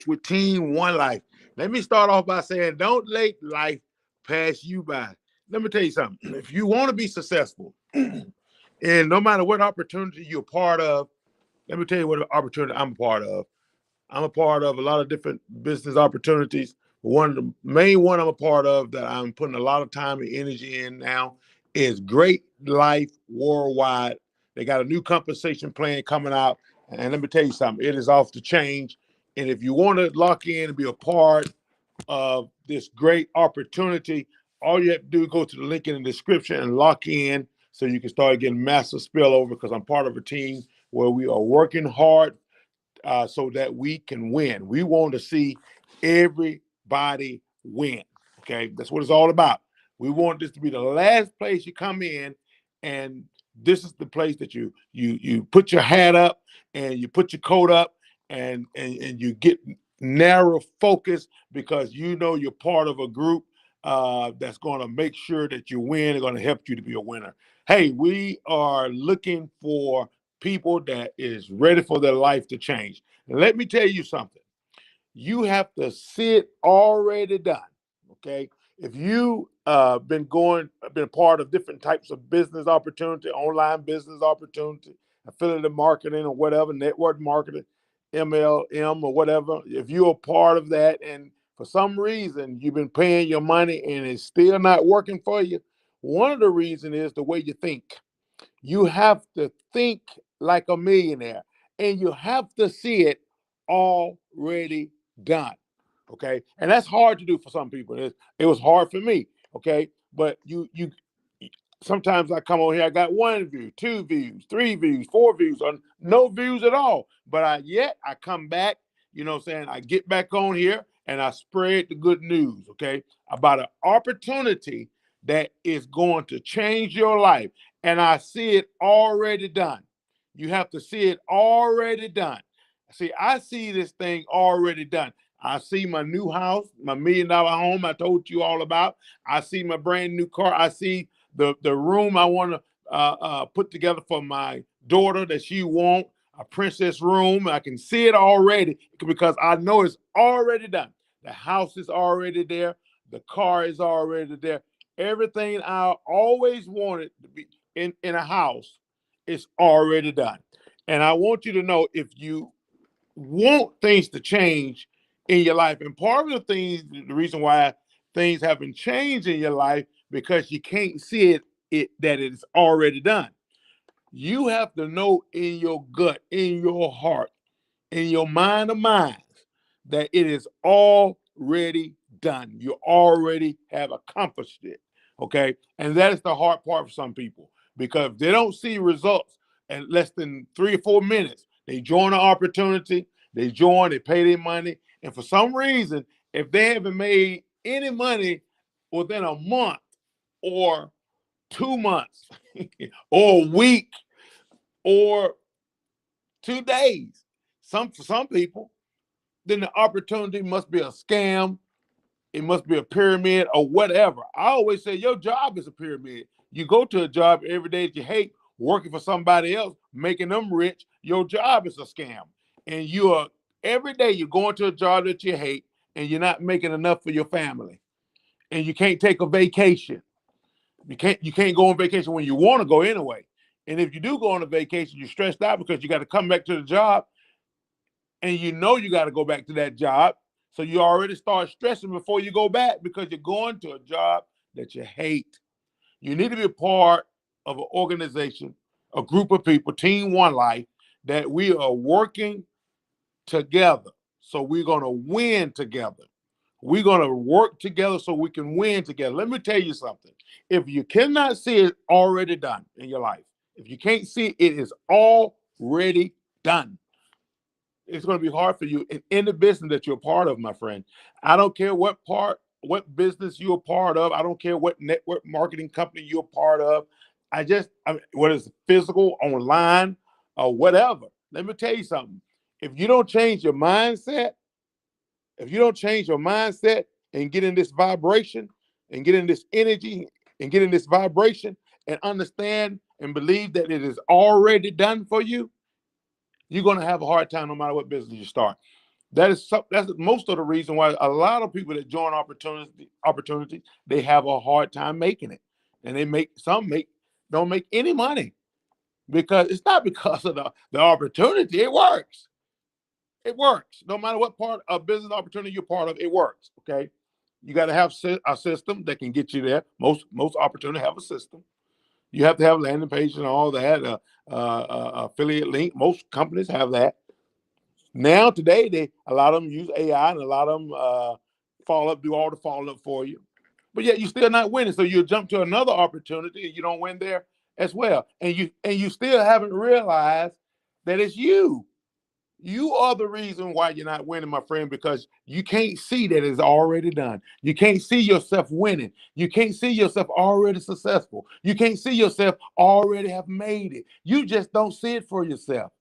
with Team One Life. Let me start off by saying, don't let life pass you by. Let me tell you something. If you want to be successful, and no matter what opportunity you're part of, let me tell you what opportunity I'm a part of. I'm a part of a lot of different business opportunities. One of the main one I'm a part of that I'm putting a lot of time and energy in now is Great Life Worldwide. They got a new compensation plan coming out. And let me tell you something, it is off the change. And if you want to lock in and be a part of this great opportunity, all you have to do is go to the link in the description and lock in so you can start getting massive spillover because I'm part of a team where we are working hard so that we can win. We want to see everybody win. Okay, that's what it's all about. We want this to be the last place you come in, and this is the place that you put your hat up and you put your coat up and you get narrow focus because you know you're part of a group that's going to make sure that you win and going to help you to be a winner. Hey, we are looking for people that is ready for their life to change. And let me tell you something. You have to see it already done. Okay. If you been part of different types of business opportunity, online business opportunity, affiliate marketing or whatever, network marketing, MLM or whatever, if you're a part of that and for some reason you've been paying your money and it's still not working for you, one of the reasons is the way you think. You have to think like a millionaire and you have to see it already done. Okay. And that's hard to do for some people. It was hard for me. Okay. But you sometimes I come on here, I got 1 view, 2 views, 3 views, 4 views, or no views at all. But yet I come back, you know what I'm saying? I get back on here and I spread the good news, okay, about an opportunity that is going to change your life. And I see it already done. You have to see it already done. See, I see this thing already done. I see my new house, my $1 million home I told you all about. I see my brand new car. I see the room I want to put together for my daughter that she want, a princess room. I can see it already because I know it's already done. The house is already there. The car is already there. Everything I always wanted to be in a house is already done. And I want you to know if you want things to change in your life, and part of the reason why things haven't changed in your life because you can't see it that it's already done. You have to know in your gut, in your heart, in your mind of minds that it is already done. You already have accomplished it. Okay. And that is the hard part for some people because they don't see results in less than 3 or 4 minutes. They join an opportunity, they pay their money. And for some reason, if they haven't made any money within a month or 2 months or a week or 2 days, for some people, then the opportunity must be a scam. It must be a pyramid or whatever. I always say your job is a pyramid. You go to a job every day that you hate, working for somebody else, making them rich. Your job is a scam. And you are every day you're going to a job that you hate and you're not making enough for your family. And you can't take a vacation. You can't go on vacation when you want to go anyway. And if you do go on a vacation, you're stressed out because you got to come back to the job and you know you got to go back to that job. So you already start stressing before you go back because you're going to a job that you hate. You need to be a part of an organization, a group of people, Team One Life, that we are working together. So we're going to win together. We're going to work together so we can win together. Let me tell you something. If you cannot see it already done in your life, if you can't see it is already done, it's going to be hard for you in the business that you're a part of, my friend. I don't care what business you're a part of. I don't care what network marketing company you're a part of. I mean, whether it's physical, online, or whatever. Let me tell you something. If you don't change your mindset, if you don't change your mindset and get in this vibration and get in this energy and get in this vibration and understand and believe that it is already done for you, you're going to have a hard time no matter what business you start. That's most of the reason why a lot of people that join opportunities, they have a hard time making it, and some don't make any money because it's not because of the opportunity. It works. It works. No matter what part of business opportunity you're part of, it works. Okay, you got to have a system that can get you there. Most opportunities have a system. You have to have landing page and all that. Affiliate link. Most companies have that. Now today, a lot of them use AI, and a lot of them do all the follow up for you. But yet you're still not winning, so you jump to another opportunity and you don't win there as well. And you still haven't realized that it's you. You are the reason why you're not winning, my friend, because you can't see that it's already done. You can't see yourself winning. You can't see yourself already successful. You can't see yourself already have made it. You just don't see it for yourself.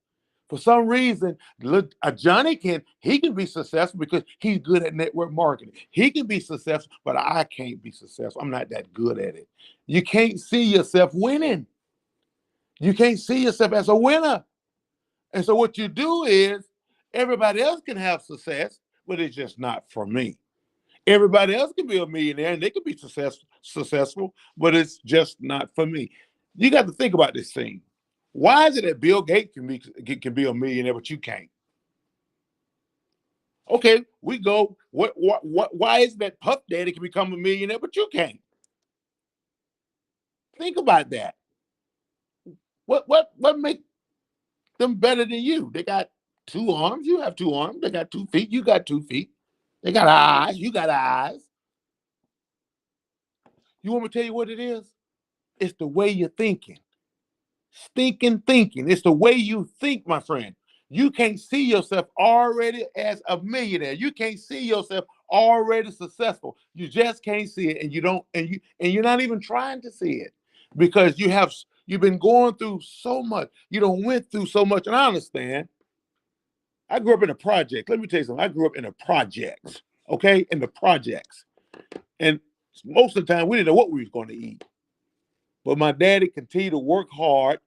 For some reason, look, Johnny can be successful because he's good at network marketing. He can be successful, but I can't be successful. I'm not that good at it. You can't see yourself winning. You can't see yourself as a winner. And so what you do is everybody else can have success, but it's just not for me. Everybody else can be a millionaire and they can be successful, but it's just not for me. You got to think about this thing. Why is it that Bill Gates can be a millionaire, but you can't? Okay, we go. Why is it that Puff Daddy can become a millionaire, but you can't? Think about that. What makes them better than you? They got 2 arms. You have 2 arms. They got 2 feet. You got 2 feet. They got eyes. You got eyes. You want me to tell you what it is? It's the way you're thinking. Stinking thinking. It's the way you think, my friend. You can't see yourself already as a millionaire. You can't see yourself already successful. You just can't see it, and you're not even trying to see it because you've been going through so much. You don't went through so much, and I understand. I grew up in a project. Let me tell you something. I grew up in a project. Okay, in the projects, and most of the time we didn't know what we was going to eat. But my daddy continued to work hard,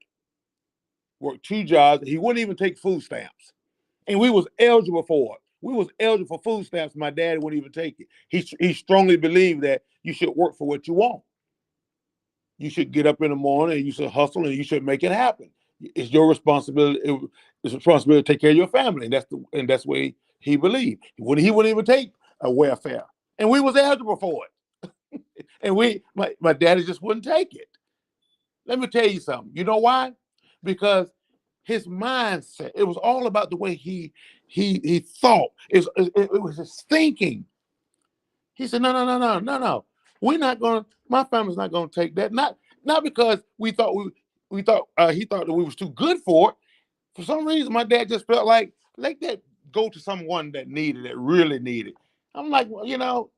work 2 jobs. He wouldn't even take food stamps. And we was eligible for it. We was eligible for food stamps. My daddy wouldn't even take it. He strongly believed that you should work for what you want. You should get up in the morning and you should hustle and you should make it happen. It's your responsibility. It's a responsibility to take care of your family. And that's the way he believed. He wouldn't even take a welfare. And we was eligible for it. And my daddy just wouldn't take it. Let me tell you something. You know why? Because his mindset, it was all about the way he thought. It was his thinking. He said, no. We're not going to, my family's not going to take that. Not because he thought that we was too good for it. For some reason, my dad just felt like, let that go to someone that really needed. I'm like, well,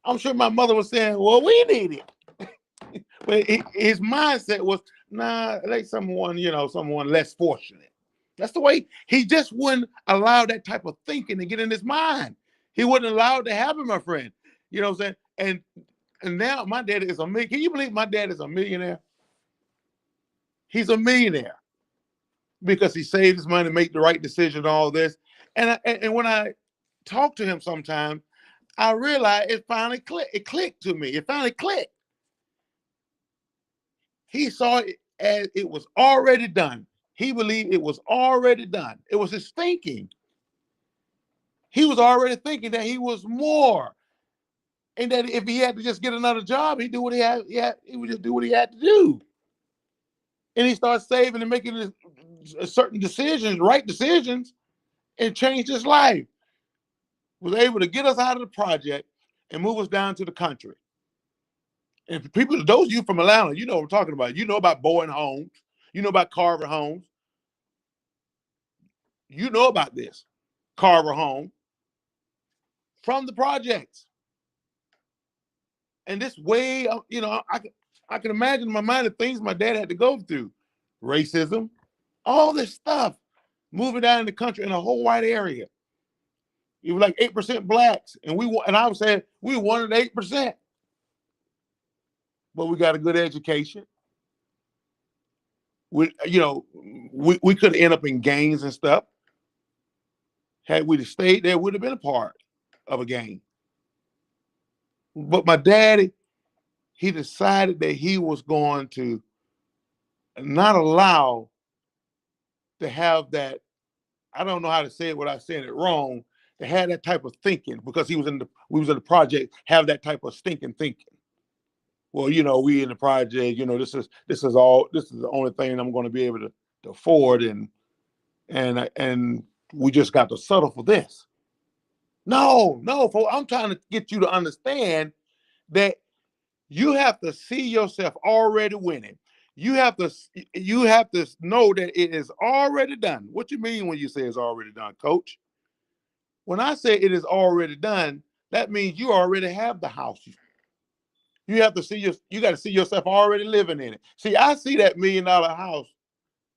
I'm sure my mother was saying, well, we need it. But his mindset was, nah, like someone less fortunate. That's the way he just wouldn't allow that type of thinking to get in his mind. He wouldn't allow it to happen, my friend. You know what I'm saying? And now my dad is a millionaire. Can you believe my dad is a millionaire? He's a millionaire because he saved his money, make the right decision, all this. And when I talk to him sometimes, I realize it finally clicked. It clicked to me. It finally clicked. He saw it as it was already done. He believed it was already done. It was his thinking. He was already thinking that he was more. And that if he had to just get another job, he'd do what he would just do what he had to do. And he started saving and making certain decisions, right decisions, and changed his life. Was able to get us out of the project and move us down to the country. And for people, those of you from Atlanta, you know what I'm talking about. You know about Bowen Homes. You know about Carver Homes. You know about this. Carver Home. From the projects. And this way, I can imagine in my mind the things my dad had to go through. Racism, all this stuff. Moving down in the country in a whole white area. It was like 8% blacks. And I was saying we wanted 8%. But we got a good education. We could end up in gangs and stuff. Had we stayed there, would have been a part of a game. But my daddy, he decided that he was going to not allow to have that. I don't know how to say it without saying it wrong. To have that type of thinking because we was in the project. Have that type of stinking thinking. Well, we in the project. This is the only thing I'm going to be able to afford, and we just got to settle for this. No, I'm trying to get you to understand that you have to see yourself already winning. You have to know that it is already done. What you mean when you say it's already done, coach? When I say it is already done, that means you already have the house. You have to you got to see yourself already living in it. See, I see that $1 million house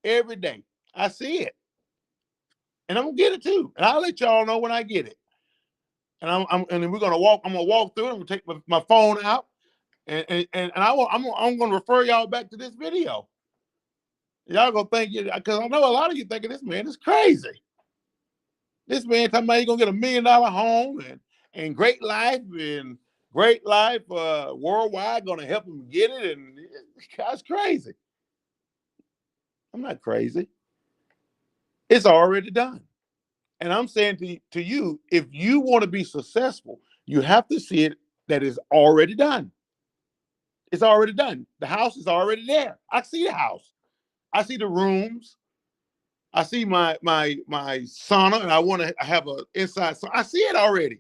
every day. I see it. And I'm gonna get it too. And I'll let y'all know when I get it. And and then I'm gonna walk through it. I'm gonna take my phone out. And I'm gonna refer y'all back to this video. Y'all gonna think because I know a lot of you thinking this man is crazy. This man talking about he's gonna get $1 million home and GreatLife and GreatLife worldwide gonna help him get it, and that's crazy. I'm not crazy. It's already done. And I'm saying to you, if you want to be successful, you have to see it that it's already done. It's already done. The house is already there. I see the house. I see the rooms. I see my sauna, and I want to have an inside. So I see it already.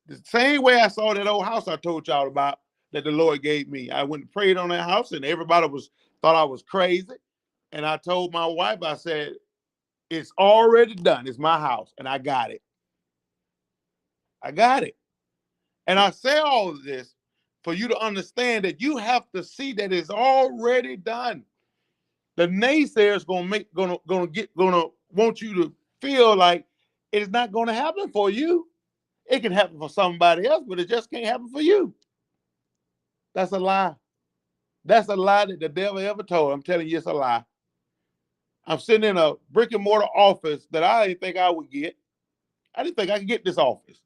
The same way I saw that old house I told y'all about that the Lord gave me. I went and prayed on that house, and everybody thought I was crazy. And I told my wife, I said, it's already done. It's my house, and I got it. I got it. And I say all of this for you to understand that you have to see that it's already done. The naysayers gonna want you to feel like it's not gonna happen for you. It can happen for somebody else, but it just can't happen for you. That's a lie. That's a lie that the devil ever told. I'm telling you, it's a lie. I'm sitting in a brick and mortar office that I didn't think I would get. I didn't think I could get this office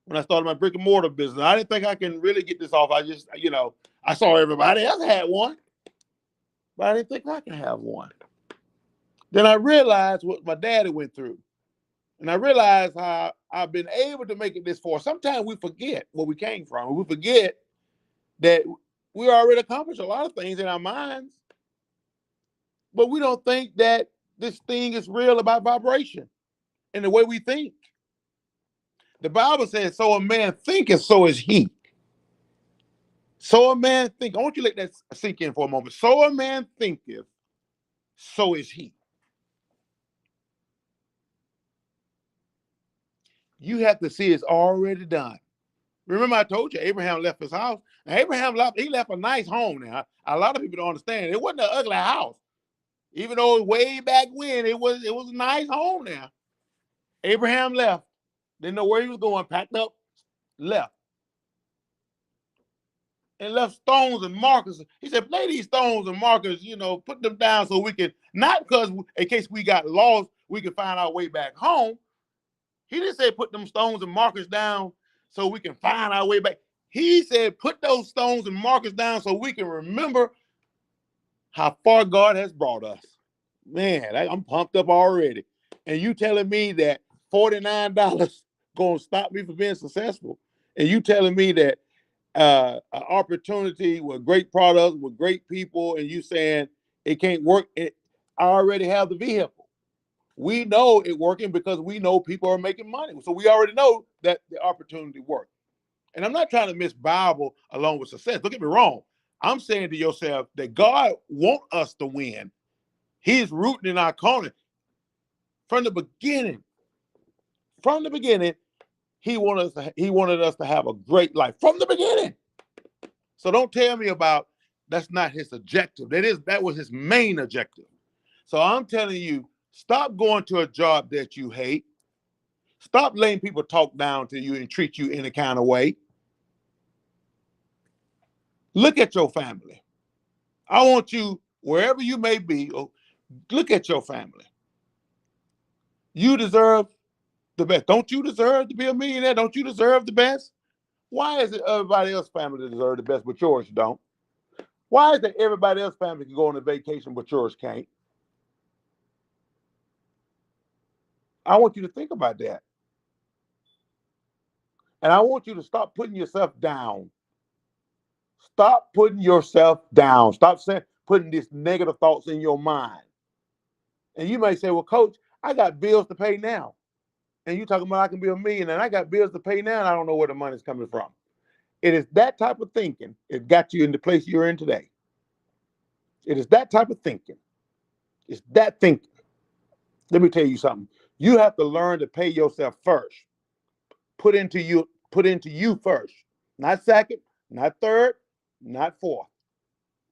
when I started my brick and mortar business. I didn't think I can really get this office. I just, I saw everybody else had one, but I didn't think I could have one. Then I realized what my daddy went through. And I realized how I've been able to make it this far. Sometimes we forget where we came from. We forget that we already accomplished a lot of things in our minds, but we don't think that this thing is real about vibration and the way we think. The Bible says, so a man thinketh, so is he. So a man think. I want you to let that sink in for a moment. So a man thinketh, so is he. You have to see it's already done. Remember, I told you Abraham left his house. Now, he left a nice home. Now, a lot of people don't understand. It wasn't an ugly house, even though way back when it was a nice home. Now, Abraham left, didn't know where he was going, packed up, left, and left stones and markers. He said, "Lay these stones and markers, put them down so we can not because in case we got lost, we can find our way back home." He didn't say put them stones and markers down so we can find our way back. He said, put those stones and markers down so we can remember how far God has brought us. Man, I'm pumped up already. And you telling me that $49 going to stop me from being successful? And you telling me that an opportunity with great products, with great people, and you saying it can't work? I already have the vehicle. We know it working because we know people are making money. So we already know that the opportunity worked. And I'm not trying to miss Bible along with success. Don't get me wrong. I'm saying to yourself that God wants us to win. He's rooting in our corner. From the beginning, he wanted us to have a great life. From the beginning. So don't tell me about that's not his objective. That was his main objective. So I'm telling you, stop going to a job that you hate. Stop letting people talk down to you and treat you in a kind of way. Look at your family. I want you, wherever you may be, look at your family. You deserve the best. Don't you deserve to be a millionaire? Don't you deserve the best? Why is it everybody else's family that deserve the best, but yours don't? Why is it everybody else's family can go on a vacation, but yours can't? I want you to think about that. And I want you to stop putting yourself down. Stop putting yourself down. Stop putting these negative thoughts in your mind. And you may say, well, coach, I got bills to pay now. And you talking about I can be a millionaire, and I got bills to pay now, and I don't know where the money's coming from. It is that type of thinking that got you in the place you're in today. It is that type of thinking. It's that thinking. Let me tell you something. You have to learn to pay yourself first. Put into you first. Not second, not third, not fourth.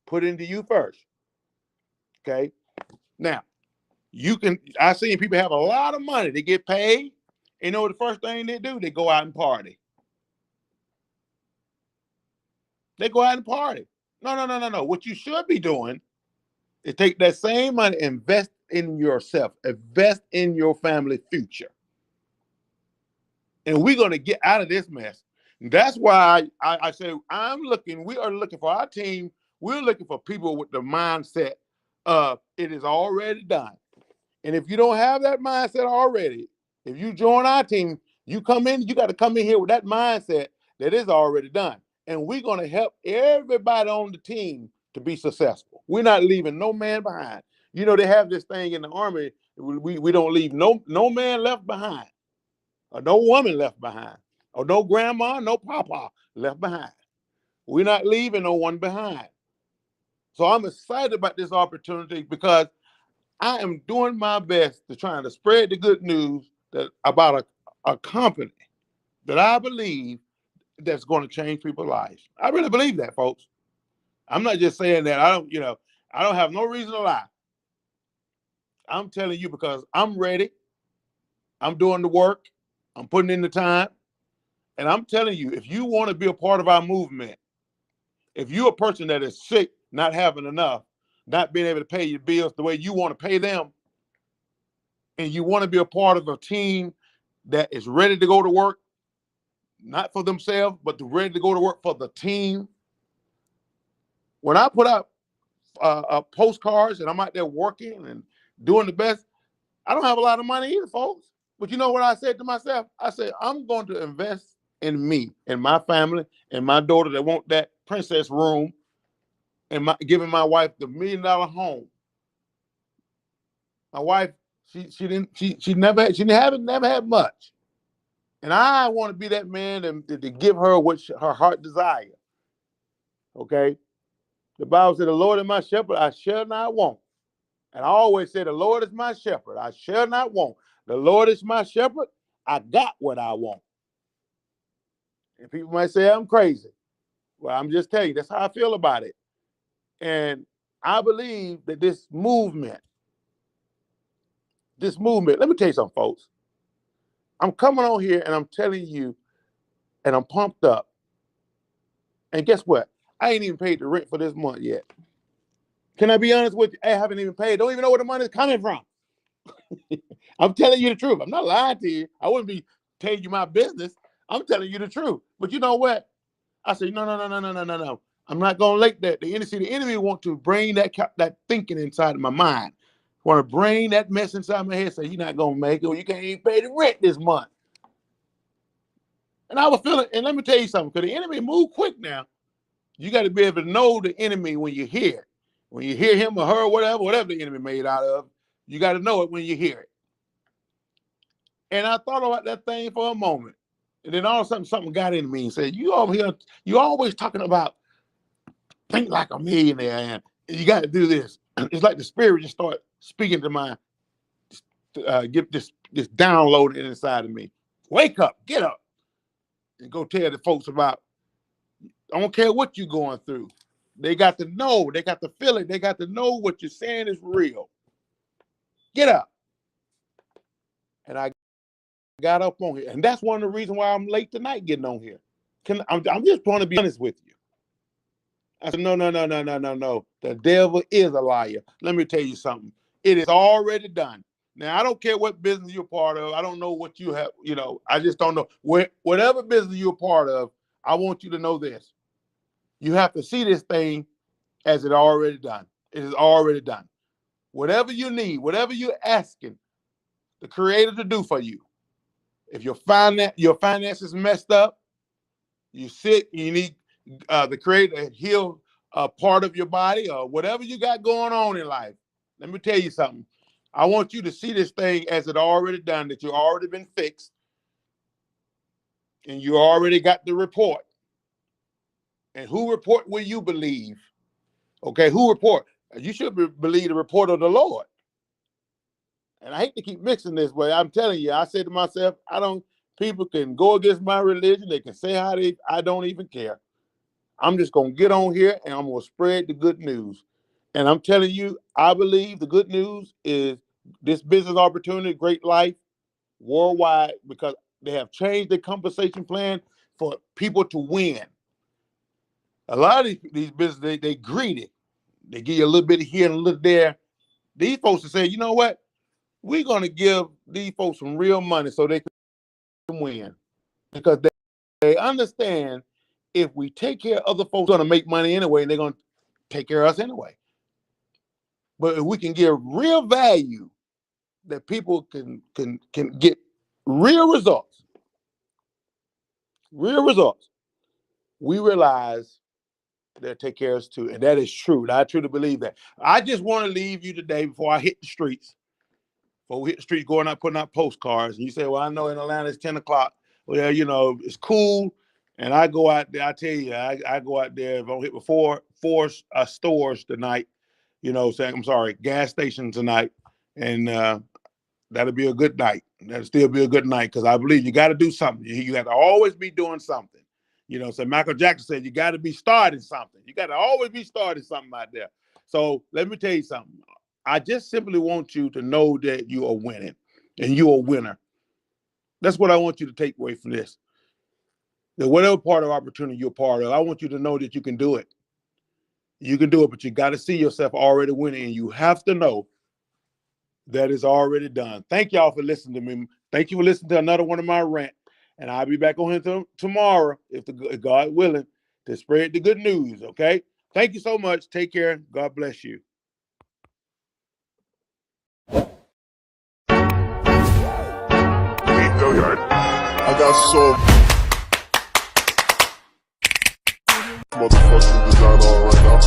Put into you first. Okay? Now, I've seen people have a lot of money. They get paid. You know what the first thing they do? They go out and party. They go out and party. No. What you should be doing is take that same money, invest in yourself, invest in your family future. And we're going to get out of this mess. That's why I say we are looking for our team. We're looking for people with the mindset of it is already done. And if you don't have that mindset already, if you join our team, you got to come in here with that mindset that is already done. And we're going to help everybody on the team to be successful. We're not leaving no man behind. You know, they have this thing in the Army. We don't leave no man left behind, or no woman left behind, or no grandma, no papa left behind. We're not leaving no one behind. So I'm excited about this opportunity because I am doing my best to try to spread the good news about a company that I believe that's going to change people's lives. I really believe that, folks. I'm not just saying that. I don't have no reason to lie. I'm telling you because I'm ready. I'm doing the work. I'm putting in the time. And I'm telling you, if you want to be a part of our movement, if you're a person that is sick, not having enough, not being able to pay your bills the way you want to pay them, and you want to be a part of a team that is ready to go to work, not for themselves, but ready to go to work for the team. When I put out postcards and I'm out there working and doing the best, I don't have a lot of money either, folks. But you know what I said to myself? I said, I'm going to invest in me and my family and my daughter that want that princess room, and giving my wife the $1 million home. My wife, she never had much. And I want to be that man to give her what her heart desires. Okay? The Bible said, the Lord is my shepherd, I shall not want. And I always say, the Lord is my shepherd, I shall not want. The Lord is my shepherd, I got what I want. And people might say I'm crazy. Well, I'm just telling you, that's how I feel about it. And I believe that this movement, let me tell you something, folks. I'm coming on here and I'm telling you, and I'm pumped up. And guess what? I ain't even paid the rent for this month yet. Can I be honest with you? I haven't even paid. Don't even know where the money's coming from. I'm telling you the truth. I'm not lying to you. I wouldn't be telling you my business. I'm telling you the truth. But you know what? I said, no. I'm not going to let that. The enemy want to bring that thinking inside of my mind. Want to bring that mess inside my head. Say, you're not going to make it, or you can't even pay the rent this month. And I was feeling, and let me tell you something, because the enemy move quick now. You got to be able to know the enemy when you hear it. When you hear him or her, whatever the enemy made out of, you got to know it when you hear it. And I thought about that thing for a moment. And then all of a sudden, something got into me and said, you always talking about think like a millionaire, and you got to do this. It's like the spirit just started speaking to my, get this download inside of me. Wake up, get up, and go tell the folks about, I don't care what you're going through. They got to know, they got to feel it, they got to know what you're saying is real. Get up. And I got up on here. And that's one of the reasons why I'm late tonight getting on here. I'm just trying to be honest with you. I said, no. The devil is a liar. Let me tell you something. It is already done. Now, I don't care what business you're part of. I don't know what you have, I just don't know. Whatever business you're part of, I want you to know this. You have to see this thing as it already done. It is already done. Whatever you need, whatever you're asking the Creator to do for you, if your finances messed up, you're sick, you need the Creator to heal a part of your body, or whatever you got going on in life, let me tell you something. I want you to see this thing as it already done, that you already been fixed, and you already got the report. And who report will you believe? Okay, who report? You should believe the report of the Lord. And I hate to keep mixing this, but I'm telling you, I said to myself, people can go against my religion. They can say I don't even care. I'm just going to get on here and I'm going to spread the good news. And I'm telling you, I believe the good news is this business opportunity, GreatLife, worldwide, because they have changed the compensation plan for people to win. A lot of these businesses, they greedy. They give you a little bit here and a little there. These folks are saying, you know what? We're going to give these folks some real money so they can win. Because they understand if we take care of other folks, going to make money anyway, and they're going to take care of us anyway. But if we can give real value, that people can get real results, we realize they'll take care of us too. And that is true. I truly believe that. I just want to leave you today before I hit the streets. Before we hit the streets, going out, putting out postcards. And you say, well, I know in Atlanta it's 10 o'clock. Well, it's cool. And I go out there, I tell you, I go out there, if I don't hit before four stores tonight, gas stations tonight. And that'll be a good night. That'll still be a good night, because I believe you got to do something. You got to always be doing something. So Michael Jackson said, you got to be starting something. You got to always be starting something out there. So let me tell you something. I just simply want you to know that you are winning and you're a winner. That's what I want you to take away from this. That whatever part of opportunity you're part of, I want you to know that you can do it. You can do it, but you got to see yourself already winning, and you have to know that it's already done. Thank y'all for listening to me. Thank you for listening to another one of my rants. And I'll be back on here tomorrow, if God willing, to spread the good news, okay? Thank you so much. Take care. God bless you. I got so motherfucking design on right now.